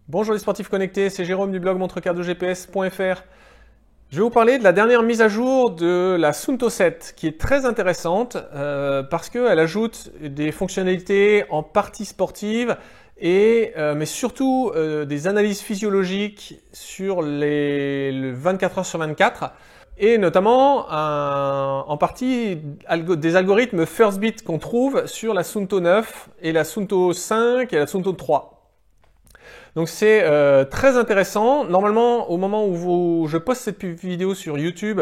Bonjour les sportifs connectés, c'est Jérôme du blog montrecardegps.fr. Je vais vous parler de la dernière mise à jour de la Suunto 7 qui est très intéressante parce qu'elle ajoute des fonctionnalités en partie sportive mais surtout des analyses physiologiques sur les 24 heures sur 24 et notamment en partie des algorithmes First Beat qu'on trouve sur la Suunto 9 et la Suunto 5 et la Suunto 3. Donc c'est très intéressant. Normalement, au moment où je poste cette vidéo sur YouTube,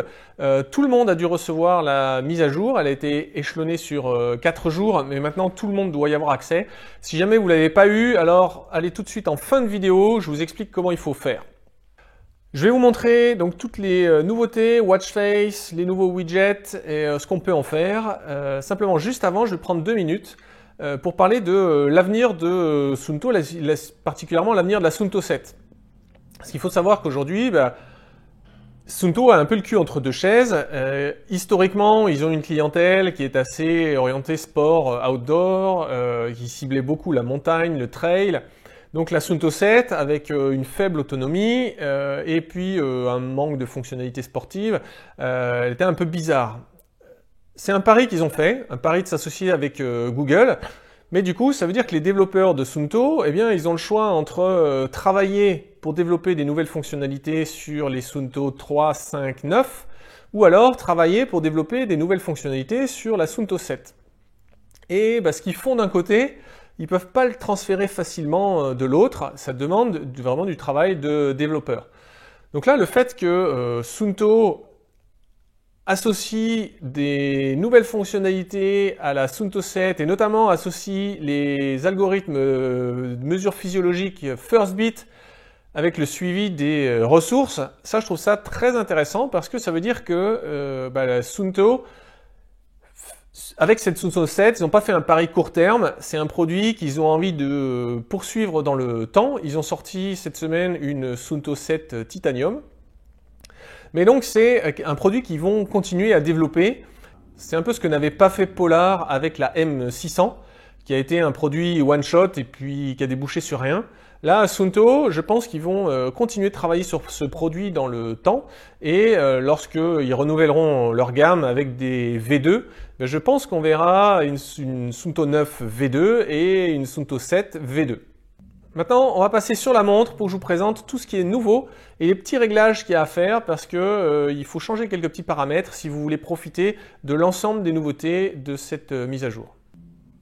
tout le monde a dû recevoir la mise à jour. Elle a été échelonnée sur 4 jours, mais maintenant tout le monde doit y avoir accès. Si jamais vous ne l'avez pas eu, alors allez tout de suite en fin de vidéo, je vous explique comment il faut faire. Je vais vous montrer donc toutes les nouveautés, watch face, les nouveaux widgets et ce qu'on peut en faire. Simplement, juste avant, je vais prendre 2 minutes pour parler de l'avenir de Suunto, particulièrement l'avenir de la Suunto 7. Parce qu'il faut savoir qu'aujourd'hui, Suunto a un peu le cul entre deux chaises. Historiquement, ils ont une clientèle qui est assez orientée sport, outdoor, qui ciblait beaucoup la montagne, le trail. Donc la Suunto 7, avec une faible autonomie et puis un manque de fonctionnalités sportives, elle était un peu bizarre. C'est un pari qu'ils ont fait, un pari de s'associer avec Google, mais du coup, ça veut dire que les développeurs de Suunto, eh bien, ils ont le choix entre travailler pour développer des nouvelles fonctionnalités sur les Suunto 3, 5, 9, ou alors travailler pour développer des nouvelles fonctionnalités sur la Suunto 7. Et ce qu'ils font d'un côté, ils ne peuvent pas le transférer facilement de l'autre, ça demande vraiment du travail de développeur. Donc là, le fait que Suunto associe des nouvelles fonctionnalités à la Suunto 7 et notamment associe les algorithmes de mesure physiologique First Beat avec le suivi des ressources, ça je trouve ça très intéressant parce que ça veut dire que la Suunto, avec cette Suunto 7, ils n'ont pas fait un pari court terme, c'est un produit qu'ils ont envie de poursuivre dans le temps. Ils ont sorti cette semaine une Suunto 7 Titanium. Mais donc c'est un produit qu'ils vont continuer à développer. C'est un peu ce que n'avait pas fait Polar avec la M600, qui a été un produit one-shot et puis qui a débouché sur rien. Là, à Suunto, je pense qu'ils vont continuer de travailler sur ce produit dans le temps. Et lorsqu'ils renouvelleront leur gamme avec des V2, je pense qu'on verra une Suunto 9 V2 et une Suunto 7 V2. Maintenant, on va passer sur la montre pour que je vous présente tout ce qui est nouveau et les petits réglages qu'il y a à faire parce que il faut changer quelques petits paramètres si vous voulez profiter de l'ensemble des nouveautés de cette mise à jour.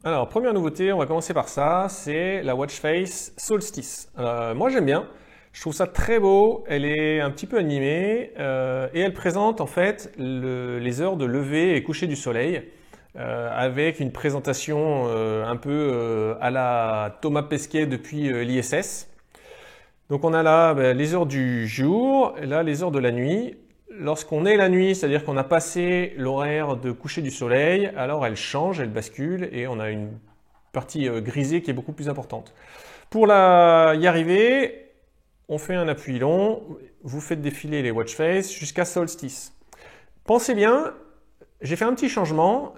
Alors, première nouveauté, on va commencer par ça, c'est la watch face Solstice. Moi, j'aime bien. Je trouve ça très beau. Elle est un petit peu animée et elle présente en fait les heures de lever et coucher du soleil. Avec une présentation un peu à la Thomas Pesquet depuis l'ISS. Donc on a là les heures du jour, et là les heures de la nuit. Lorsqu'on est la nuit, c'est-à-dire qu'on a passé l'horaire de coucher du soleil, alors elle change, elle bascule et on a une partie grisée qui est beaucoup plus importante. Pour y arriver, on fait un appui long, vous faites défiler les watch face jusqu'à Solstice. Pensez bien, j'ai fait un petit changement.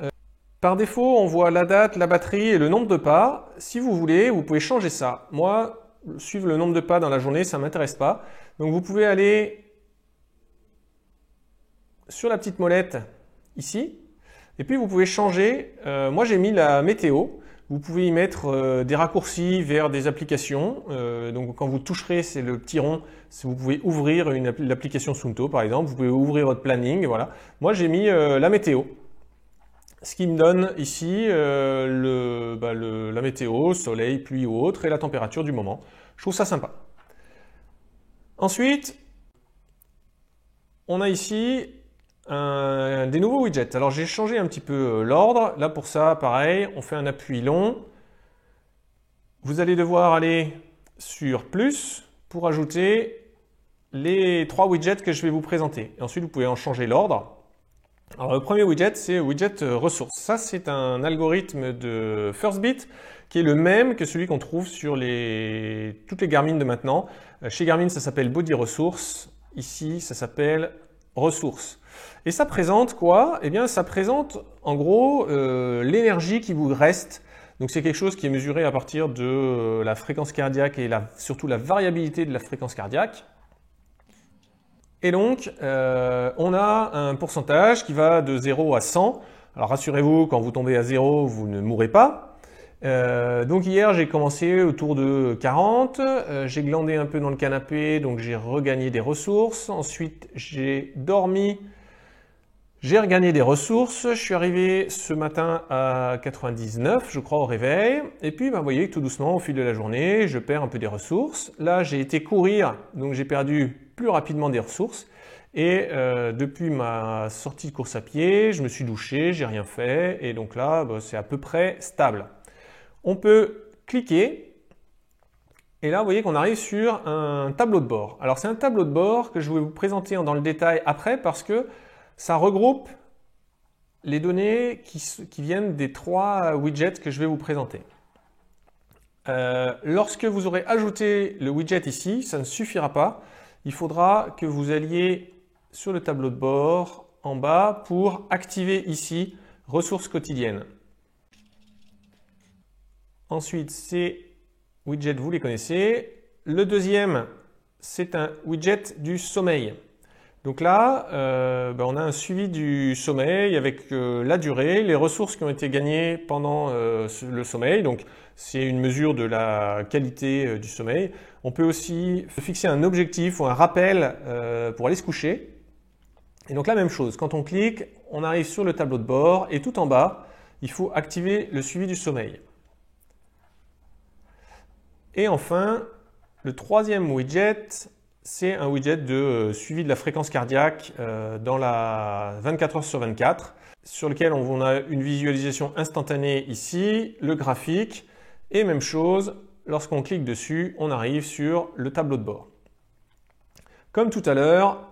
Par défaut, on voit la date, la batterie et le nombre de pas. Si vous voulez, vous pouvez changer ça. Moi, suivre le nombre de pas dans la journée, ça ne m'intéresse pas. Donc vous pouvez aller sur la petite molette ici. Et puis vous pouvez changer. Moi, j'ai mis la météo. Vous pouvez y mettre des raccourcis vers des applications. Donc quand vous toucherez, c'est le petit rond. Vous pouvez ouvrir l'application Suunto, par exemple. Vous pouvez ouvrir votre planning. Voilà. Moi, j'ai mis la météo. Ce qui me donne ici la météo, soleil, pluie ou autre, et la température du moment. Je trouve ça sympa. Ensuite, on a ici des nouveaux widgets. Alors j'ai changé un petit peu l'ordre. Là pour ça, pareil, on fait un appui long. Vous allez devoir aller sur plus pour ajouter les 3 widgets que je vais vous présenter. Et ensuite, vous pouvez en changer l'ordre. Alors le premier widget, c'est widget ressources. Ça, c'est un algorithme de First Beat qui est le même que celui qu'on trouve sur toutes les Garmin de maintenant. Chez Garmin, ça s'appelle Body Resources. Ici, ça s'appelle Ressources. Et ça présente quoi? Eh bien, ça présente en gros l'énergie qui vous reste Donc c'est quelque chose qui est mesuré à partir de la fréquence cardiaque et surtout la variabilité de la fréquence cardiaque. Et donc, on a un pourcentage qui va de 0 à 100. Alors rassurez-vous, quand vous tombez à 0, vous ne mourrez pas. Donc hier, j'ai commencé autour de 40. J'ai glandé un peu dans le canapé, donc j'ai regagné des ressources. Ensuite, j'ai dormi. J'ai regagné des ressources, je suis arrivé ce matin à 99, je crois, au réveil. Et puis, vous voyez, tout doucement, au fil de la journée, je perds un peu des ressources. Là, j'ai été courir, donc j'ai perdu plus rapidement des ressources. Et depuis ma sortie de course à pied, je me suis douché, j'ai rien fait. Et donc là, c'est à peu près stable. On peut cliquer. Et là, vous voyez qu'on arrive sur un tableau de bord. Alors, c'est un tableau de bord que je vais vous présenter dans le détail après parce que ça regroupe les données qui viennent des 3 widgets que je vais vous présenter. Lorsque vous aurez ajouté le widget ici, ça ne suffira pas. Il faudra que vous alliez sur le tableau de bord en bas pour activer ici « Ressources quotidiennes ». Ensuite, ces widgets, vous les connaissez. Le deuxième, c'est un widget du sommeil. Donc là, on a un suivi du sommeil avec la durée, les ressources qui ont été gagnées pendant le sommeil. Donc c'est une mesure de la qualité du sommeil. On peut aussi fixer un objectif ou un rappel pour aller se coucher. Et donc la même chose, quand on clique, on arrive sur le tableau de bord et tout en bas, il faut activer le suivi du sommeil. Et enfin, le troisième widget, c'est un widget de suivi de la fréquence cardiaque dans la 24 heures sur 24, sur lequel on a une visualisation instantanée ici, le graphique, et même chose, lorsqu'on clique dessus, on arrive sur le tableau de bord. Comme tout à l'heure,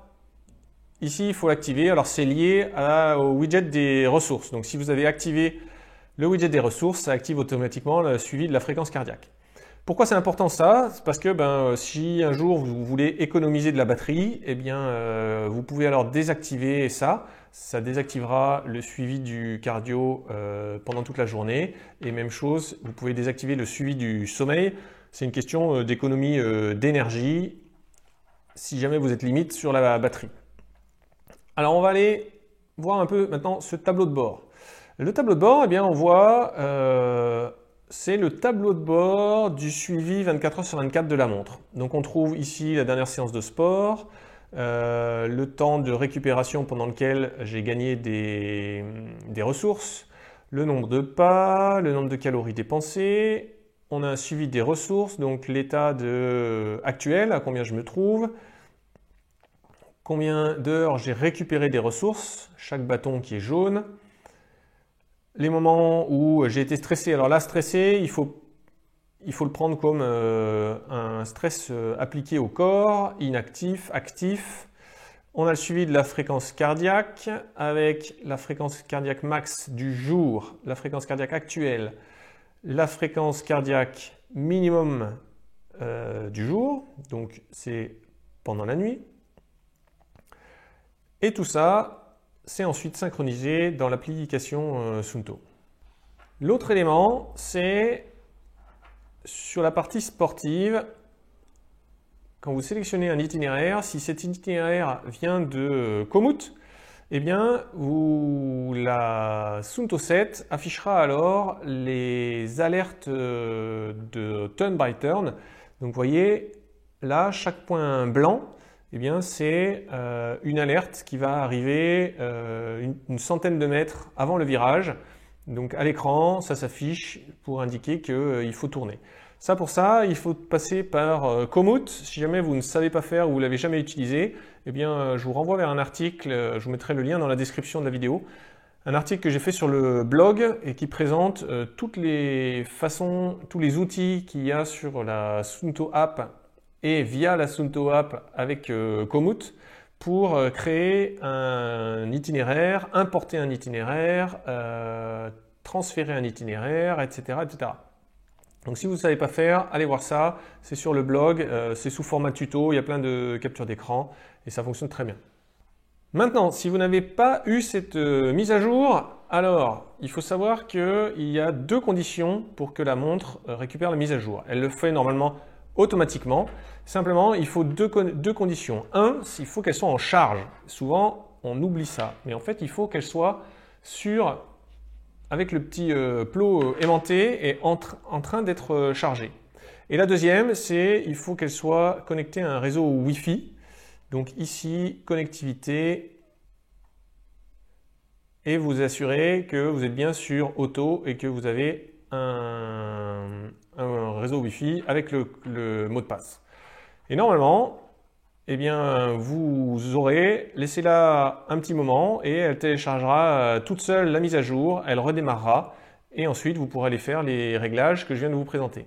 ici il faut l'activer, alors c'est lié au widget des ressources. Donc si vous avez activé le widget des ressources, ça active automatiquement le suivi de la fréquence cardiaque. Pourquoi c'est important ça? C'est parce que si un jour vous voulez économiser de la batterie, eh bien, vous pouvez alors désactiver ça. Ça désactivera le suivi du cardio pendant toute la journée. Et même chose, vous pouvez désactiver le suivi du sommeil. C'est une question d'économie d'énergie si jamais vous êtes limite sur la batterie. Alors on va aller voir un peu maintenant ce tableau de bord. Le tableau de bord, eh bien, on voit... c'est le tableau de bord du suivi 24 heures sur 24 de la montre. Donc on trouve ici la dernière séance de sport, le temps de récupération pendant lequel j'ai gagné des ressources, le nombre de pas, le nombre de calories dépensées. On a un suivi des ressources, donc l'état actuel, à combien je me trouve, combien d'heures j'ai récupéré des ressources, chaque bâton qui est jaune. Les moments où j'ai été stressé. Alors là, stressé, il faut le prendre comme un stress appliqué au corps, inactif, actif. On a le suivi de la fréquence cardiaque avec la fréquence cardiaque max du jour, la fréquence cardiaque actuelle, la fréquence cardiaque minimum du jour, donc c'est pendant la nuit. Et tout ça, c'est ensuite synchronisé dans l'application Suunto. L'autre élément, c'est sur la partie sportive. Quand vous sélectionnez un itinéraire, si cet itinéraire vient de Komoot, eh bien, la Suunto 7 affichera alors les alertes de turn by turn. Donc, vous voyez, là, chaque point blanc, eh bien, c'est une alerte qui va arriver une centaine de mètres avant le virage. Donc à l'écran, ça s'affiche pour indiquer qu'il faut tourner. Pour ça, il faut passer par Komoot. Si jamais vous ne savez pas faire ou vous ne l'avez jamais utilisé, eh bien, je vous renvoie vers un article, je vous mettrai le lien dans la description de la vidéo. Un article que j'ai fait sur le blog et qui présente toutes les façons, tous les outils qu'il y a sur la Suunto app et via la Suunto app avec Komoot pour créer un itinéraire, importer un itinéraire, transférer un itinéraire, etc., etc. Donc si vous ne savez pas faire, allez voir ça, c'est sur le blog, c'est sous format tuto, il y a plein de captures d'écran et ça fonctionne très bien. Maintenant, si vous n'avez pas eu cette mise à jour, alors il faut savoir qu'il y a deux conditions pour que la montre récupère la mise à jour. Elle le fait normalement automatiquement. Simplement, il faut deux conditions. Un, il faut qu'elle soit en charge. Souvent, on oublie ça. Mais en fait, il faut qu'elle soit avec le petit plot aimanté et en train d'être chargée. Et la deuxième, c'est il faut qu'elle soit connectée à un réseau Wi-Fi. Donc ici, connectivité. Et vous assurez que vous êtes bien sur Auto et que vous avez un réseau Wi-Fi avec le mot de passe. Et normalement, eh bien, vous aurez, laissez-la un petit moment et elle téléchargera toute seule la mise à jour, elle redémarrera et ensuite vous pourrez aller faire les réglages que je viens de vous présenter.